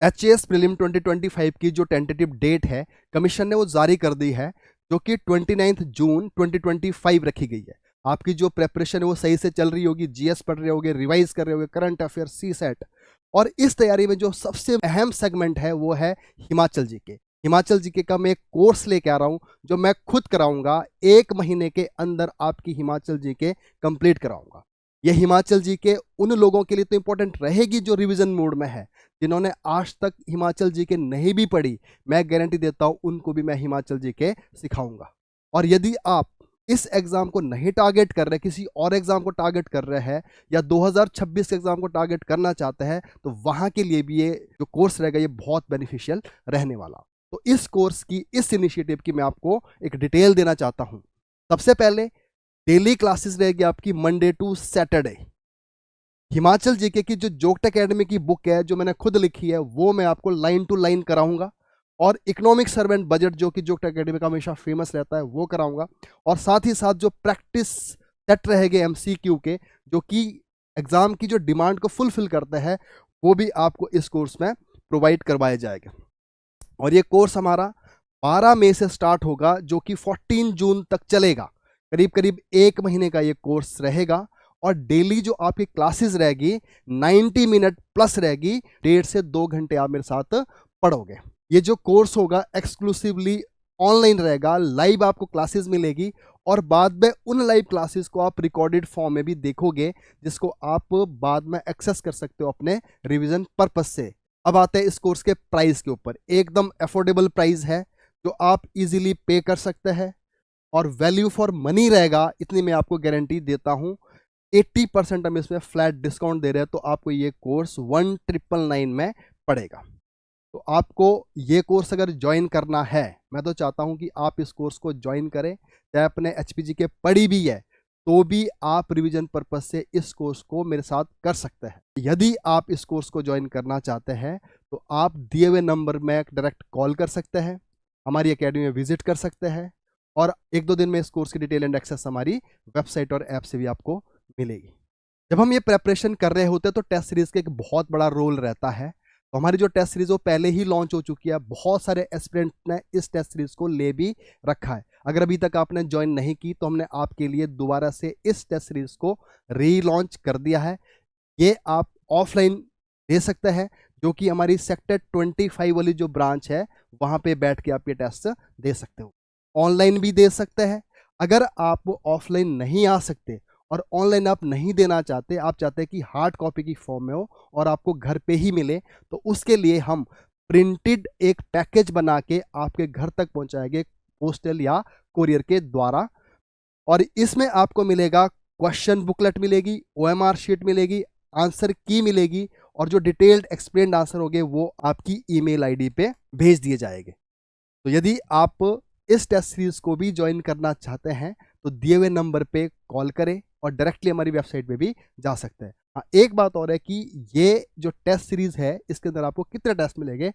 HAS prelim 2025 की जो tentative date है कमीशन ने वो जारी कर दी है, जो कि 29 जून 2025 रखी गई है। आपकी जो प्रेपरेशन है वो सही से चल रही होगी, जीएस पढ़ रहे होगे, रिवाइज कर रहे होगे, करंट अफेयर, सी सेट, और इस तैयारी में जो सबसे अहम सेगमेंट है वो है हिमाचल जीके। हिमाचल जीके का मैं एक कोर्स लेके आ रहा हूँ जो मैं खुद कराऊंगा, 1 महीने के अंदर आपकी हिमाचल जीके कंप्लीट कराऊंगा। ये हिमाचल जीके उन लोगों के लिए तो इंपॉर्टेंट रहेगी जो रिवीजन मोड में है, जिन्होंने आज तक हिमाचल जीके नहीं भी पढ़ी, मैं गारंटी देता हूं उनको भी मैं हिमाचल जीके सिखाऊंगा। और यदि आप इस एग्जाम को नहीं टारगेट कर रहे, किसी और एग्जाम को टारगेट कर रहे हैं या 2026 के एग्जाम को टारगेट करना चाहते हैं, तो वहां के लिए भी ये जो कोर्स रहेगा ये बहुत बेनिफिशियल रहने वाला। तो इस कोर्स की, इस इनिशिएटिव की मैं आपको एक डिटेल देना चाहता हूं। सबसे पहले डेली क्लासेस रहेगी आपकी Monday to Saturday. Himachal GK की जो जोग्ट एकेडमी की बुक है जो मैंने खुद लिखी है वो मैं आपको लाइन टू लाइन कराऊंगा, और इकोनॉमिक सर्वेंट बजट जो कि जोग्ट एकेडमी का हमेशा फेमस रहता है वो कराऊंगा, और साथ ही साथ जो प्रैक्टिस सेट रहेंगे एमसीक्यू के जो कि एग्जाम की जो डिमांड को फुलफिल करते हैं, वो भी आपको इस कोर्स में प्रोवाइड करवाया जाएगा। और ये कोर्स हमारा 12 मई से स्टार्ट होगा जो कि 14 जून तक चलेगा। करीब करीब 1 महीने का ये कोर्स रहेगा, और डेली जो आपकी क्लासेस रहेगी 90 मिनट प्लस रहेगी, 1.5 से 2 घंटे आप मेरे साथ पढ़ोगे। ये जो कोर्स होगा एक्सक्लूसिवली ऑनलाइन रहेगा, लाइव आपको क्लासेस मिलेगी, और बाद में उन लाइव क्लासेस को आप रिकॉर्डेड फॉर्म में भी देखोगे, जिसको आप बाद में एक्सेस कर सकते हो अपने रिवीजन पर्पस से। अब आते हैं इस कोर्स के प्राइस के ऊपर। एकदम अफोर्डेबल प्राइस है जो आप इजीली पे कर सकते हैं, और वैल्यू फॉर मनी रहेगा, इतनी मैं आपको गारंटी देता हूं। 80% हम इसमें फ्लैट डिस्काउंट दे रहे हैं, तो आपको ये कोर्स 1999 में पड़ेगा। तो आपको ये कोर्स अगर ज्वाइन करना है, मैं तो चाहता हूं कि आप इस कोर्स को ज्वाइन करें, चाहे अपने HPG के पढ़ी भी है तो भी आप रिवीजन पर्पस से इस कोर्स को मेरे साथ कर सकते हैं। यदि आप इस कोर्स को ज्वाइन करना चाहते हैं तो आप दिए हुए नंबर में डायरेक्ट कॉल कर सकते हैं, हमारी एकेडमी में विजिट कर सकते हैं, और 1-2 दिन में इस कोर्स की डिटेल एंड एक्सेस हमारी वेबसाइट और ऐप से भी आपको मिलेगी। जब हम ये प्रेपरेशन कर रहे होते हैं तो टेस्ट सीरीज का एक बहुत बड़ा रोल रहता है। तो हमारी जो टेस्ट सीरीज वो पहले ही लॉन्च हो चुकी है, बहुत सारे एस्पिरेंट ने इस टेस्ट सीरीज को ले भी रखा है। अगर अभी तक आपने ज्वाइन नहीं की तो हमने आपके लिए दोबारा से इस टेस्ट सीरीज को रीलॉन्च कर दिया है। ये आप ऑफलाइन दे सकते हैं, जो कि हमारी सेक्टर 25 वाली जो ब्रांच है वहां पे बैठ के आप ये टेस्ट दे सकते हो। ऑनलाइन भी दे सकते हैं। अगर आप ऑफलाइन नहीं आ सकते और ऑनलाइन आप नहीं देना चाहते, आप चाहते हैं कि हार्ड कॉपी की फॉर्म में हो और आपको घर पे ही मिले, तो उसके लिए हम प्रिंटेड एक पैकेज बना के आपके घर तक पहुंचाएंगे, पोस्टल या कोरियर के द्वारा। और इसमें आपको मिलेगा क्वेश्चन बुकलेट मिलेगी, OMR शीट मिलेगी, आंसर की मिलेगी, और जो डिटेल्ड एक्सप्लेन्ड आंसर होंगे वो आपकी ईमेल आईडी पे भेज दिए जाएंगे। तो यदि आप इस टेस्ट सीरीज को भी ज्वाइन करना चाहते हैं तो दिए हुए नंबर पे कॉल करें, और डायरेक्टली हमारी वेबसाइट पे भी जा सकते हैं। हाँ, एक बात और है कि ये जो टेस्ट सीरीज है इसके अंदर आपको कितने टेस्ट मिलेंगे,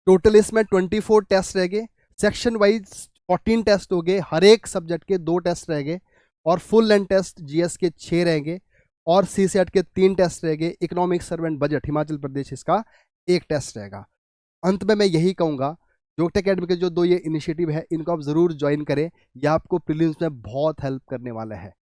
टोटल इसमें 24 टेस्ट रहेंगे, सेक्शन वाइज 14 टेस्ट हो गए, हर एक सब्जेक्ट के 2 टेस्ट रहेंगे, और फुल लेंथ टेस्ट GS के 6 रहेंगे, और CSET के 3 टेस्ट रहेंगे, economic servant budget Himachal Pradesh इसका 1 टेस्ट रहेगा। अंत में मैं यही कहूँगा, जोग्ट एकेडमी के जो 2 ये इनिशिएटिव है इनको आप ज़रूर ज्वाइन करें, यह आपको प्रीलिम्स में बहुत हेल्प करने वाला है।